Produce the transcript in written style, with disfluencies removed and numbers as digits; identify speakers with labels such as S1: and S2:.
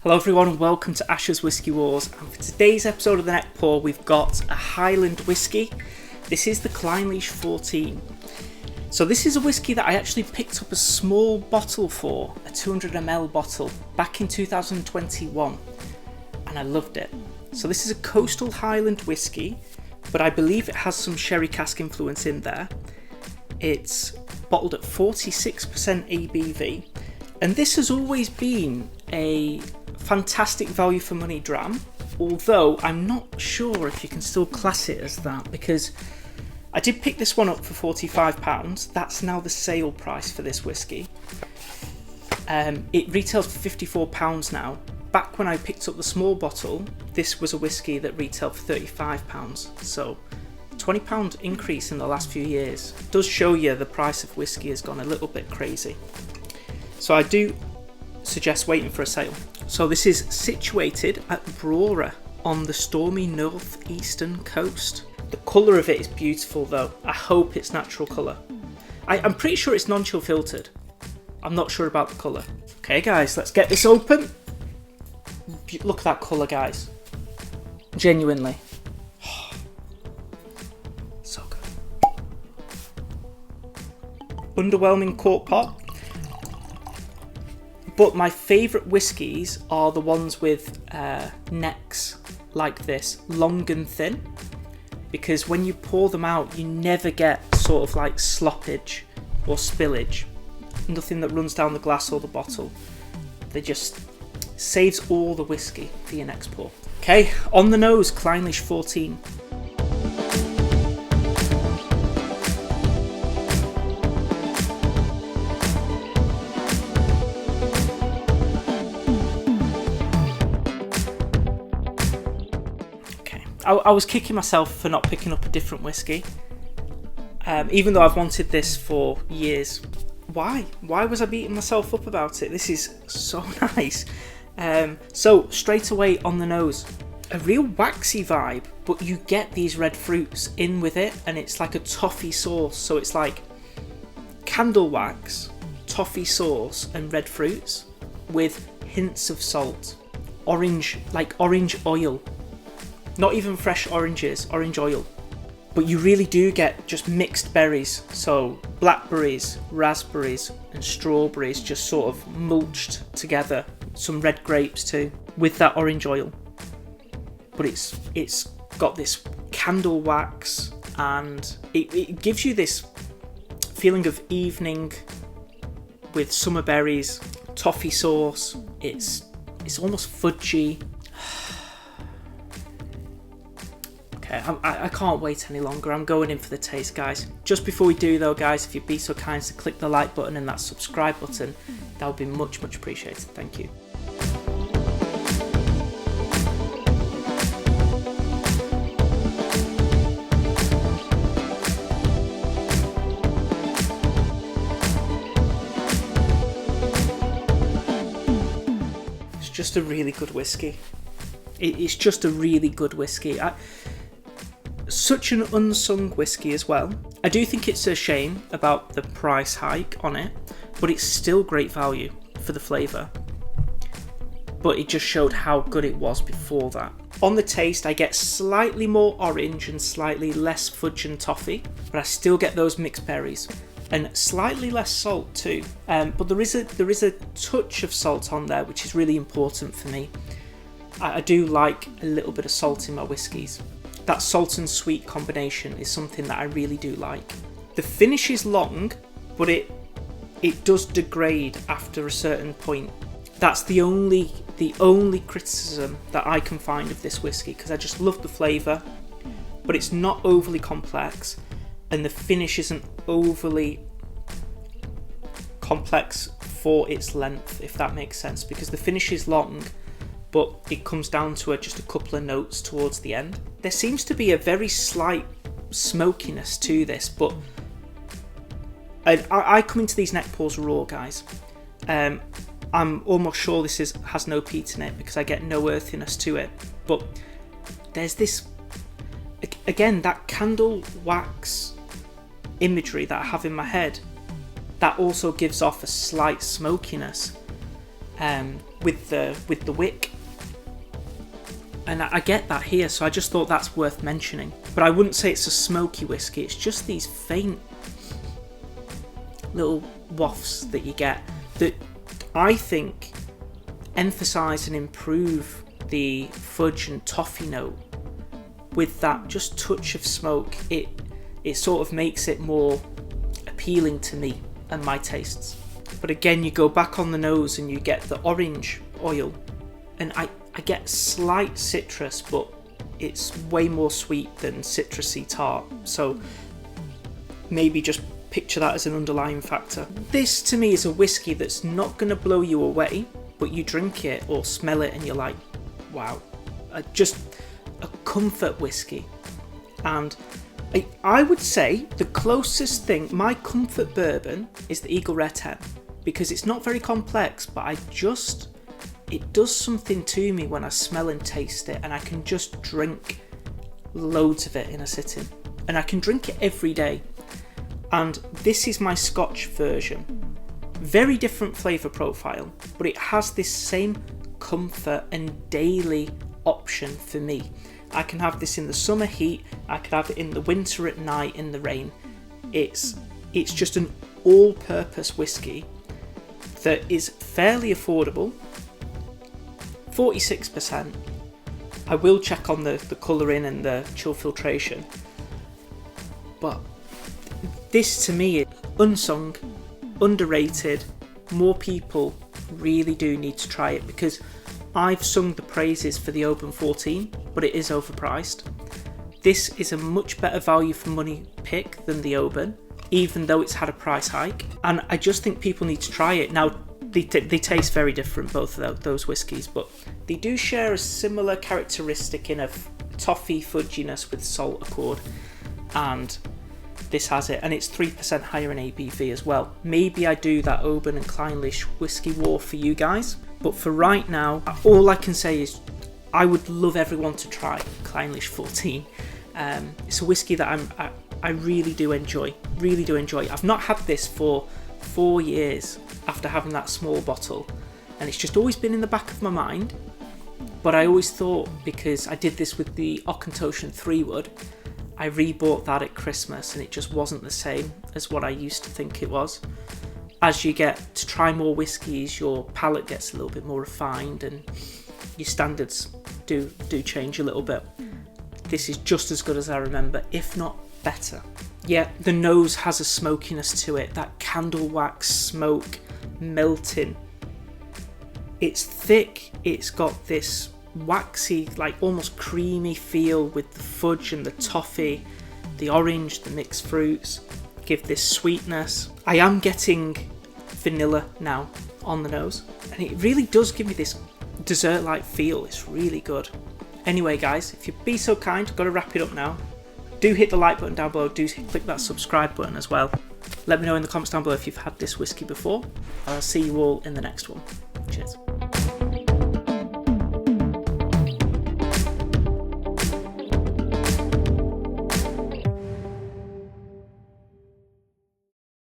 S1: Hello everyone and welcome to Ash's Whiskey Wars, and for today's episode of the NeckPour we've got a Highland whiskey. This is the Clynelish 14. So this is a whiskey that I actually picked up a small bottle for, a 200ml bottle, back in 2021, and I loved it. So this is a coastal Highland whiskey, but I believe it has some sherry cask influence in there. It's bottled at 46% ABV, and this has always been a fantastic value for money dram, although I'm not sure if you can still class it as that, because I did pick this one up for £45. That's now the sale price for this whiskey. It retails for £54 now. Back when I picked up the small bottle, this was a whiskey that retailed for £35, so £20 increase in the last few years does show you the price of whiskey has gone a little bit crazy. So I do suggest waiting for a sale. So this is situated at Brora on the stormy northeastern coast. The colour of it is beautiful though. I hope it's natural colour. I'm pretty sure it's non-chill filtered. I'm not sure about the colour. Okay guys, let's get this open. Look at that colour guys. Genuinely. So good. Underwhelming cork pot. But my favourite whiskies are the ones with necks like this, long and thin, because when you pour them out you never get sort of like sloppage or spillage, nothing that runs down the glass or the bottle. They just saves all the whiskey for your next pour. Okay, on the nose, Clynelish 14. I was kicking myself for not picking up a different whiskey, even though I've wanted this for years. Why was I beating myself up about it? This is so nice. So straight away on the nose, a real waxy vibe, but you get these red fruits in with it, and it's like a toffee sauce. So it's like candle wax, toffee sauce and red fruits with hints of salt, orange, like orange oil. Not even fresh oranges, orange oil. But you really do get just mixed berries. So blackberries, raspberries and strawberries just sort of mulched together. Some red grapes too, with that orange oil. But it's got this candle wax, and it gives you this feeling of evening with summer berries, toffee sauce. It's almost fudgy. I can't wait any longer. I'm going in for the taste, guys. Just before we do though, guys, if you'd be so kind to click the like button and that subscribe button, that would be much appreciated. Thank you. It's just a really good whiskey. It's just a really good whiskey. Such an unsung whiskey as well. I do think it's a shame about the price hike on it, but it's still great value for the flavour. But it just showed how good it was before that. On the taste, I get slightly more orange and slightly less fudge and toffee, but I still get those mixed berries and slightly less salt too. But there is a touch of salt on there, which is really important for me. I do like a little bit of salt in my whiskies. That salt and sweet combination is something that I really do like. The finish is long, but it does degrade after a certain point. That's the only criticism that I can find of this whiskey, because I just love the flavour, but it's not overly complex, and the finish isn't overly complex for its length, if that makes sense, because the finish is long, but it comes down to just a couple of notes towards the end. There seems to be a very slight smokiness to this, but I come into these neck pours raw, guys. I'm almost sure this has no peat in it because I get no earthiness to it. But there's this, again, that candle wax imagery that I have in my head that also gives off a slight smokiness. with the wick. And I get that here, so I just thought that's worth mentioning. But I wouldn't say it's a smoky whiskey, it's just these faint little wafts that you get that I think emphasise and improve the fudge and toffee note. With that just touch of smoke, it sort of makes it more appealing to me and my tastes. But again, you go back on the nose and you get the orange oil, and I get slight citrus, but it's way more sweet than citrusy tart. So maybe just picture that as an underlying factor. This to me is a whiskey that's not going to blow you away, but you drink it or smell it and you're like, wow, just a comfort whiskey. And I would say the closest thing, my comfort bourbon is the Eagle Rare 10, because it's not very complex, but it does something to me when I smell and taste it, and I can just drink loads of it in a sitting, and I can drink it every day. And this is my Scotch version. Very different flavour profile, but it has this same comfort and daily option for me. I can have this in the summer heat, I could have it in the winter at night in the rain. It's just an all-purpose whiskey that is fairly affordable. 46%. I will check on the colouring and the chill filtration, but this to me is unsung, underrated. More people really do need to try it, because I've sung the praises for the Oban 14, but it is overpriced. This is a much better value for money pick than the Oban, even though it's had a price hike, and I just think people need to try it. Now, they taste very different, both of those whiskies, but they do share a similar characteristic in a toffee fudginess with salt accord, and this has it, and it's 3% higher in ABV as well. Maybe I do that Oban and Clynelish whiskey war for you guys, but for right now, all I can say is I would love everyone to try Clynelish 14. It's a whiskey that I really do enjoy, I've not had this for 4 years after having that small bottle, and it's just always been in the back of my mind. But I always thought, because I did this with the Auchentoshan 3-wood, I rebought that at Christmas and it just wasn't the same as what I used to think it was. As you get to try more whiskies, your palate gets a little bit more refined and your standards do change a little bit. This is just as good as I remember, if not better. Yeah, the nose has a smokiness to it, that candle wax smoke melting. It's thick, it's got this waxy, like almost creamy feel with the fudge and the toffee, the orange, the mixed fruits give this sweetness. I am getting vanilla now on the nose, and it really does give me this dessert-like feel. It's really good. Anyway guys, if you'd be so kind, got to wrap it up now. Do hit the like button down below, do click that subscribe button as well. Let me know in the comments down below if you've had this whiskey before. I'll see you all in the next one. Cheers.